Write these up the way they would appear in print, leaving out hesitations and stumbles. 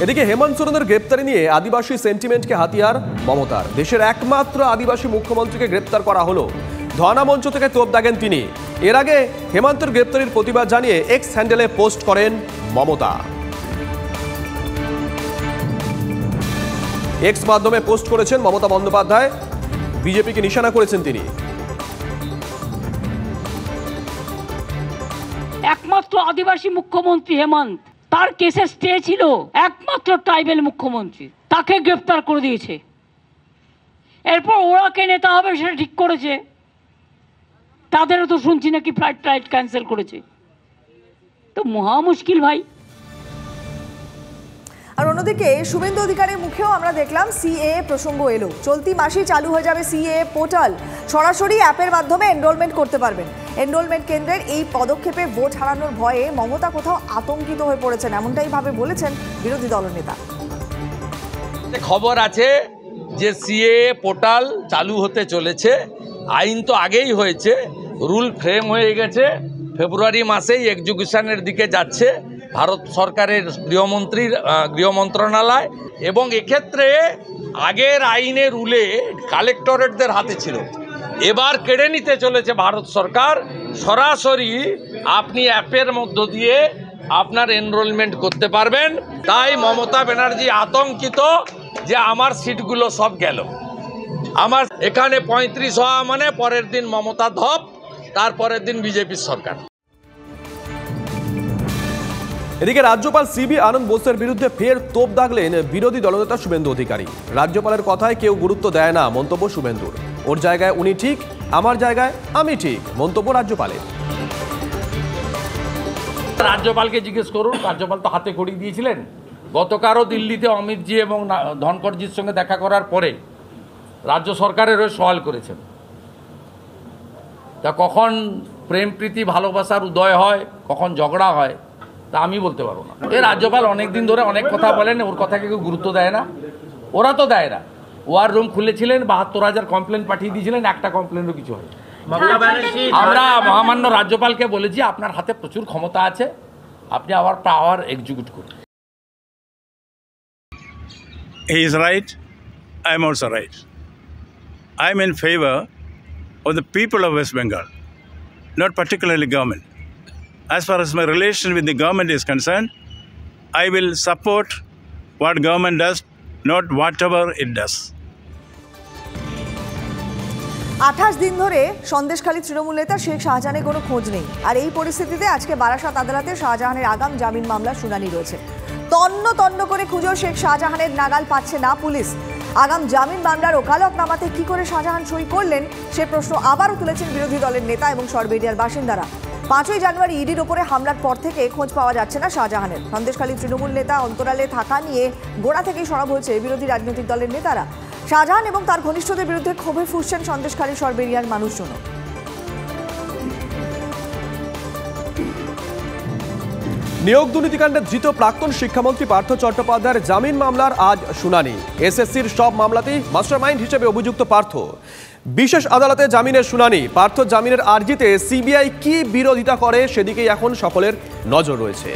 এদিকে হেমন্ত সোরেনের গ্রেপ্তারি নিয়ে আদিবাসী সেন্টিমেন্টকে হাতিয়ার মমতার। দেশের একমাত্র আদিবাসী মুখ্যমন্ত্রীকে গ্রেপ্তার করা হলো। ধনা মঞ্চ থেকে তোপ দাগেন তিনি। এর আগে হেমন্তের গ্রেপ্তারির প্রতিবাদ জানিয়ে এক্স হ্যান্ডেলে পোস্ট করেন মমতা। এক্স মাধ্যমে পোস্ট করেছেন মমতা বন্দ্যোপাধ্যায়। বিজেপিকে নিশানা করেছেন তিনি। একমাত্র আদিবাসী মুখ্যমন্ত্রী হেমন্ত, তার কেসে স্টে ছিল, একমাত্র ট্রাইবেল মুখ্যমন্ত্রী, তাকে গ্রেপ্তার করে দিয়েছে। এরপর ওরা কে নেতা হবে সেটা ঠিক করেছে। তাদেরও তো শুনছি নাকি ফ্লাইট ক্যান্সেল করেছে। তো মহা মুশকিল ভাই। আর অন্যদিকে শুভেন্দু অধিকারীর মুখেও আমরা দেখলাম সিএএ প্রসঙ্গ এলো। চলতি মাসেই চালু হয়ে যাবে সিএএ পোর্টাল। সরাসরি অ্যাপের মাধ্যমে এনরোলমেন্ট করতে পারবেন। এনরোলমেন্ট কেন্দ্রের এই পদক্ষেপে ভোট হারানোর ভয়ে মমতা কোথাও আতঙ্কিত হয়ে পড়েছেন, এমনটাই ভাবে বলেছেন বিরোধী দলনেতা। খবর আছে যে সিএএ পোর্টাল চালু হতে চলেছে। আইন তো আগেই হয়েছে, রুল ফ্রেম হয়ে গেছে, ফেব্রুয়ারি মাসেই এক্সিকিউশনের দিকে যাচ্ছে ভারত সরকারের গৃহ মন্ত্রণালয়। এবং এক্ষেত্রে আগের আইনে রুলে কালেক্টরেটদের হাতে ছিল, এবার কেড়ে নিতে চলেছে ভারত সরকার। সরাসরি আপনি অ্যাপের মধ্য দিয়ে আপনার এনরোলমেন্ট করতে পারবেন। তাই মমতা ব্যানার্জি আতঙ্কিত যে আমার সিটগুলো সব গেল। আমার এখানে 35 হওয়া মানে পরের দিন মমতা ধপ, তারপরের দিন বিজেপির সরকার। এদিকে রাজ্যপাল সিবি আনন্দ বোসের বিরুদ্ধে ফের তোপ দাগলেন বিরোধী দলনেতা শুভেন্দু অধিকারী। রাজ্যপালের কথায় কেউ গুরুত্ব দেয় না মন্তব্য শুভেন্দুর। ওর জায়গায় উনি ঠিক, আমার জায়গায় আমি ঠিক মন্তব্য রাজ্যপালের। রাজ্যপালকে জিজ্ঞেস করুন, রাজ্যপাল তো হাতে খড়ি দিয়েছিলেন। গতকালও দিল্লিতে অমিতজি এবং ধনকরজির সঙ্গে দেখা করার পরে রাজ্য সরকারেরও সওয়াল করেছেন। তা কখন প্রেম প্রীতি ভালোবাসার উদয় হয়, কখন ঝগড়া হয়, তা আমি বলতে পারবো না। এই রাজ্যপাল অনেক দিন ধরে অনেক কথা বলেন, ওর কথাকে কেউ গুরুত্ব দেয় না। ওরা তো দেয় না। ওয়ার রুম খুলেছিলেন, 72,000 কমপ্লেন পাঠিয়ে দিয়েছিলেন, একটা কমপ্লেনও কিছু হয়। আমরা মহামান্য রাজ্যপালকে বলেছি আপনার হাতে প্রচুর ক্ষমতা আছে, আপনি আবার পাওয়ার এক্সিকিউট করুন। He is right, I am also right. I am in favor of the people of West Bengal, not particularly government. As far as my relation with the government is concerned, I will support what government does, not whatever it does. 28 দিন ধরে সন্দেশখালী তৃণমূল নেতা শেখ শাহজাহানের কোনো খোঁজ নেই। আর এই পরিস্থিতিতে আজকে বারাসাত আদালতে শাহজাহানের আগাম জামিন মামলার শুনানি রয়েছে। তন্ন তন্ন করে খুঁজেও শেখ শাহজাহানের নাগাল পাচ্ছে না পুলিশ। আগাম জামিন মামলার ওকালতনামাতে কি করে শাহজাহান সই করলেন সে প্রশ্ন আবারও তুলেছেন বিরোধী দলের নেতা এবং সরবেরিয়ার বাসিন্দারা। 5ই জানুয়ারি ইডির ওপরে হামলার পর থেকে খোঁজ পাওয়া যাচ্ছে না শাহজাহানের। সন্দেশখালী তৃণমূল নেতা অন্তরালে থাকা নিয়ে গোড়া থেকেই সরব হয়েছে বিরোধী রাজনৈতিক দলের নেতারা। শাহজাহান এবং তার ঘনিষ্ঠদের বিরুদ্ধে ক্ষোভে ফুঁসছেন সন্দেশখালী সরবেরিয়ার মানুষজন। নিয়োগ দুর্নীতিকাণ্ডে ধৃত প্রাক্তন শিক্ষামন্ত্রী পার্থ চট্টোপাধ্যায়ের জামিন মামলার আজ শুনানি। এসএসসির সব মামলাতেই মাস্টারমাইন্ড হিসেবে অভিযুক্ত পার্থ। বিশেষ আদালতে জামিনের শুনানি। পার্থ জামিনের আর্জিতে সিবিআই কি বিরোধিতা করে সেদিকেই এখন সকলের নজর রয়েছে।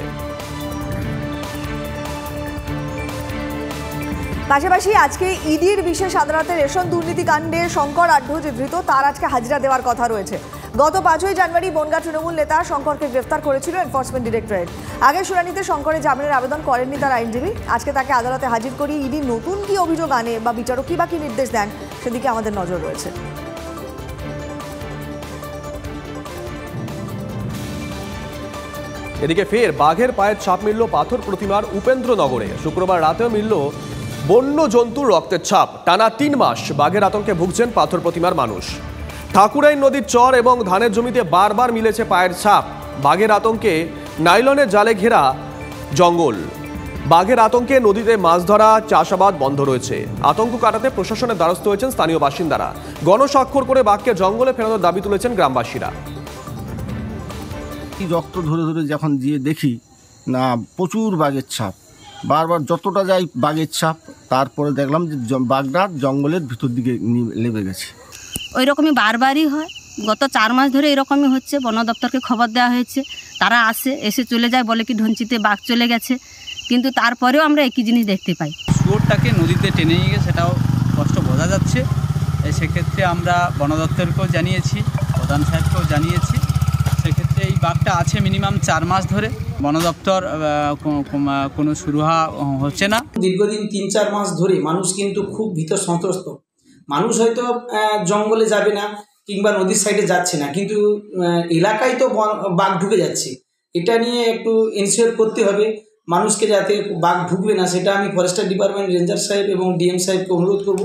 পাশাপাশি আজকে ইডির বিশেষ আদালতে রেশন দুর্নীতিকাণ্ডে শঙ্কর আঢ্য যে ধৃত, তার আজকে হাজিরা দেওয়ার কথা রয়েছে। গত 5ই জানুয়ারি বনগাঁ তৃণমূল নেতা শঙ্করকে গ্রেফতার করেছিল এনফোর্সমেন্ট ডিরেক্টরেট। আগে শুনানিতে শঙ্করের জামিনের আবেদন করেননি তার আইনজীবী। আজকে তাকে আদালতে হাজির করিয়ে ইডি নতুন কি অভিযোগ আনে বা বিচারক কি বা কি নির্দেশ দেন সেদিকে আমাদের নজর রয়েছে। এদিকে ফের বাঘের পায়ের ছাপ মিলল পাথর প্রতিমার উপেন্দ্রনগরে। শুক্রবার রাতেও মিলল বন্য জন্তুর রক্তের ছাপ। টানা 3 মাস বাঘের আতঙ্কে ভুগছেন পাথর প্রতিমার মানুষ। ঠাকুরাইন নদীর চর এবং ধানের জমিতে বারবার মিলেছে পায়ের ছাপ। বাঘের আতঙ্কে নাইলনের জালে ঘেরা জঙ্গল। বাঘের আতঙ্কে নদীতে মাছ ধরা, চাষাবাদ বন্ধ রয়েছে। আতঙ্ক কাটাতে প্রশাসনের দ্বারস্থ হয়েছেন স্থানীয় বাসিন্দারা। গণস্বাক্ষর করে বাঘকে জঙ্গলে ফেরানোর দাবি তুলেছেন গ্রামবাসীরা। রক্ত ধরে ধরে যখন গিয়ে দেখি না প্রচুর বাঘের ছাপ, বারবার যতটা যাই বাঘের ছাপ, তারপরে দেখলাম যে বাঘটা জঙ্গলের ভিতর দিকে লেবে গেছে। ওই রকমই বারবারই হয়। গত 4 মাস ধরে এরকমই হচ্ছে। বন দপ্তরকে খবর দেওয়া হয়েছে, তারা এসে চলে যায়, বলে কি ঢঞ্চিতে বাঘ চলে গেছে। কিন্তু তারপরেও আমরা একই জিনিস দেখতে পাই। শুয়োরটাকে নদীতে টেনে নিয়ে গিয়ে সেটাও স্পষ্ট বোঝা যাচ্ছে। সেক্ষেত্রে আমরা বন দপ্তরকেও জানিয়েছি, প্রধান সাহেবকেও জানিয়েছি। সেক্ষেত্রে এই বাঘটা আছে মিনিমাম 4 মাস ধরে। বন দপ্তর কোনো সুরাহা হচ্ছে না। দীর্ঘদিন 3-4 মাস ধরে মানুষ কিন্তু খুব ভীত সন্ত্রস্ত। মানুষ হয়তো জঙ্গলে যাবে না কিংবা নদীর সাইডে যাচ্ছে না, কিন্তু এলাকায় তো বাঘ ঢুকে যাচ্ছে। এটা নিয়ে একটু এনশিওর করতে হবে মানুষকে, যাতে বাঘ ঢুকবে না। সেটা আমি ফরেস্টার ডিপার্টমেন্ট, রেঞ্জার সাহেব এবং ডিএম সাহেবকে অনুরোধ করব।